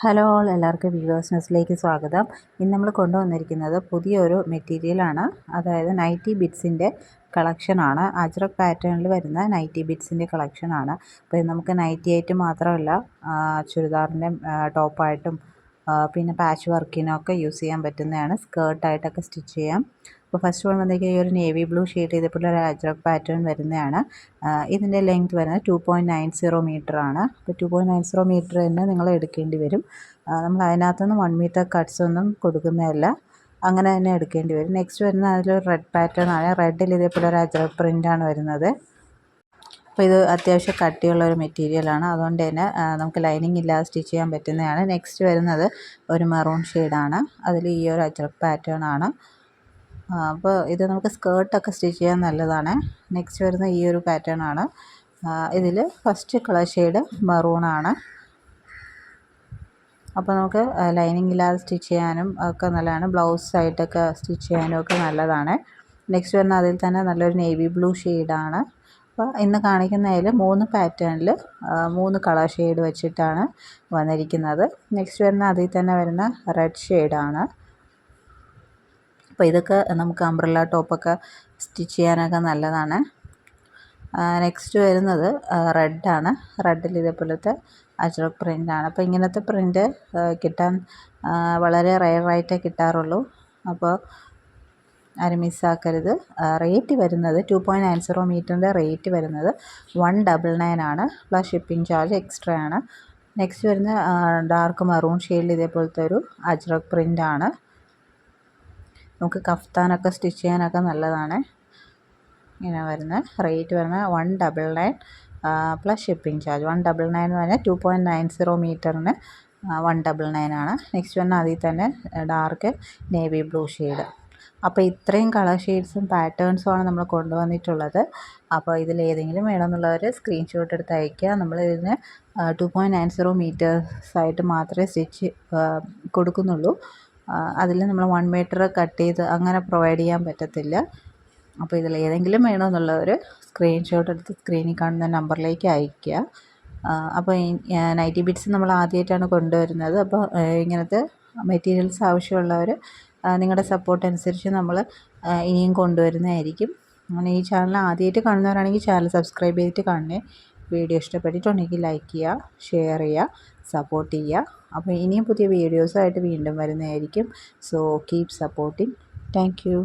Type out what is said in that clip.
Hello all, എല്ലാവർക്കും viewers ന്യൂസിലേക്ക് സ്വാഗതം. ഇന്ന് നമ്മൾ കൊണ്ടുവന്നിരിക്കുന്നത് പുതിയൊരു മെറ്റീരിയലാണ്. അതായത് നൈറ്റി ബിറ്റ്സിൻ്റെ കളക്ഷനാണ്. അജ്രക് പാറ്റേണിൽ വരുന്ന നൈറ്റി ബിറ്റ്സിൻ്റെ കളക്ഷനാണ്. അപ്പോൾ ഇത് നമുക്ക് നൈറ്റി ആയിട്ട് മാത്രമല്ല ചുരിദാറിൻ്റെ ടോപ്പായിട്ടും പിന്നെ പാച്ച് വർക്കിനൊക്കെ യൂസ് ചെയ്യാൻ പറ്റുന്നതാണ്. സ്കേർട്ടായിട്ടൊക്കെ സ്റ്റിച്ച് ചെയ്യാം. അപ്പോൾ ഫസ്റ്റ് വൺ വന്നിരിക്കുക ഈ ഒരു നേവി ബ്ലൂ ഷെയ്ഡ് ചെയ്തപ്പോൾ ഒരു അജ്രക് പാറ്റേൺ വരുന്നതാണ്. ഇതിൻ്റെ ലെങ്ത് വരുന്നത് 2.90 മീറ്റർ ആണ്. അപ്പോൾ 2.90 മീറ്റർ തന്നെ നിങ്ങൾ എടുക്കേണ്ടി വരും. നമ്മൾ അതിനകത്തുനിന്ന് 1 മീറ്റർ കട്ട്സ് ഒന്നും കൊടുക്കുന്നതല്ല, അങ്ങനെ തന്നെ എടുക്കേണ്ടി വരും. നെക്സ്റ്റ് വരുന്നത് അതിലൊരു റെഡ് പാറ്റേൺ ആണ്. റെഡിൽ ഇതേപോലെ ഒരു അജ്രക് പ്രിൻ്റാണ് വരുന്നത്. അപ്പോൾ ഇത് അത്യാവശ്യം കട്ടിയുള്ള ഒരു മെറ്റീരിയലാണ്, അതുകൊണ്ട് തന്നെ നമുക്ക് ലൈനിങ് ഇല്ലാതെ സ്റ്റിച്ച് ചെയ്യാൻ പറ്റുന്നതാണ്. നെക്സ്റ്റ് വരുന്നത് ഒരു മെറൂൺ ഷെയ്ഡാണ്. അതിൽ ഈ ഒരു അജ്രക് പാറ്റേൺ ആണ്. അപ്പോൾ ഇത് നമുക്ക് സ്കേർട്ടൊക്കെ സ്റ്റിച്ച് ചെയ്യാൻ നല്ലതാണ്. നെക്സ്റ്റ് വരുന്ന ഈ ഒരു പാറ്റേൺ ആണ്. ഇതിൽ ഫസ്റ്റ് കളർ ഷെയ്ഡ് മെറൂണാണ്. അപ്പോൾ നമുക്ക് ലൈനിങ് ഇല്ലാതെ സ്റ്റിച്ച് ചെയ്യാനും ഒക്കെ നല്ലതാണ്. ബ്ലൗസായിട്ടൊക്കെ സ്റ്റിച്ച് ചെയ്യാനും ഒക്കെ നല്ലതാണ്. നെക്സ്റ്റ് വരുന്ന അതിൽ തന്നെ നല്ലൊരു നേവി ബ്ലൂ ഷെയ്ഡാണ്. അപ്പോൾ ഇന്ന് കാണിക്കുന്നതിൽ 3 പാറ്റേണിൽ 3 കളർ ഷെയ്ഡ് വെച്ചിട്ടാണ് വന്നിരിക്കുന്നത്. നെക്സ്റ്റ് വരുന്ന അതിൽ തന്നെ വരുന്ന റെഡ് ഷെയ്ഡാണ്. അപ്പോൾ ഇതൊക്കെ നമുക്ക് അംബ്രല്ല ടോപ്പൊക്കെ സ്റ്റിച്ച് ചെയ്യാനൊക്കെ നല്ലതാണ്. നെക്സ്റ്റ് വരുന്നത് റെഡാണ്. റെഡിൽ ഇതേപോലത്തെ അജ്രക് പ്രിൻ്റാണ്. അപ്പോൾ ഇങ്ങനത്തെ പ്രിൻ്റ് കിട്ടാൻ വളരെ റെയറായിട്ടേ കിട്ടാറുള്ളൂ. അപ്പോൾ ആരും മിസ്സാക്കരുത്. റേറ്റ് വരുന്നത് 2.90 മീറ്ററിൻ്റെ റേറ്റ് വരുന്നത് 199 ആണ്. പ്ലസ് ഷിപ്പിംഗ് ചാർജ് എക്സ്ട്രാ ആണ്. നെക്സ്റ്റ് വരുന്ന ഡാർക്ക് മെറൂൺ ഷെയ്ഡിൽ ഇതേപോലത്തെ ഒരു അജ്രക് പ്രിൻ്റാണ്. നമുക്ക് കഫ്താനൊക്കെ സ്റ്റിച്ച് ചെയ്യാനൊക്കെ നല്ലതാണ്. ഇങ്ങനെ വരുന്ന റേറ്റ് വരുന്നത് 199 പ്ലസ് ഷിപ്പിംഗ് ചാർജ്. 199 എന്ന് പറഞ്ഞാൽ 2.90 മീറ്ററിന് 199 ആണ്. നെക്സ്റ്റ് വരുന്ന അതിൽ തന്നെ ഡാർക്ക് നേവി ബ്ലൂ ഷെയ്ഡ്. അപ്പോൾ ഇത്രയും കളർ ഷെയ്ഡ്സും പാറ്റേൺസുമാണ് നമ്മൾ കൊണ്ടുവന്നിട്ടുള്ളത്. അപ്പോൾ ഇതിലേതെങ്കിലും വേണമെന്നുള്ളവർ സ്ക്രീൻഷോട്ട് എടുത്ത് അയയ്ക്കുക. നമ്മളിതിന് 2.90 മീറ്റേഴ്സായിട്ട് മാത്രമേ സ്റ്റിച്ച് കൊടുക്കുന്നുള്ളൂ. അതിൽ നമ്മൾ 1 മീറ്റർ കട്ട് ചെയ്ത് അങ്ങനെ പ്രൊവൈഡ് ചെയ്യാൻ പറ്റത്തില്ല. അപ്പോൾ ഇതിലേതെങ്കിലും വേണമെന്നുള്ളവർ സ്ക്രീൻഷോട്ട് എടുത്ത് സ്ക്രീനിൽ കാണുന്ന നമ്പറിലേക്ക് അയയ്ക്കുക. അപ്പോൾ ഈ നൈറ്റി ബിറ്റ്സ് നമ്മൾ ആദ്യമായിട്ടാണ് കൊണ്ടുവരുന്നത്. അപ്പോൾ ഇങ്ങനത്തെ മെറ്റീരിയൽസ് ആവശ്യമുള്ളവർ നിങ്ങളുടെ സപ്പോർട്ട് അനുസരിച്ച് നമ്മൾ ഇനിയും കൊണ്ടുവരുന്നതായിരിക്കും. അങ്ങനെ ഈ ചാനൽ ആദ്യമായിട്ട് കാണുന്നവരാണെങ്കിൽ ചാനൽ സബ്സ്ക്രൈബ് ചെയ്തിട്ട് കാണണേ. വീഡിയോ ഇഷ്ടപ്പെട്ടിട്ടുണ്ടെങ്കിൽ ലൈക്ക് ചെയ്യുക, ഷെയർ ചെയ്യുക, സപ്പോർട്ട് ചെയ്യുക. അപ്പോൾ ഇനിയും പുതിയ വീഡിയോസായിട്ട് വീണ്ടും വരുന്നതായിരിക്കും. So keep supporting. Thank you.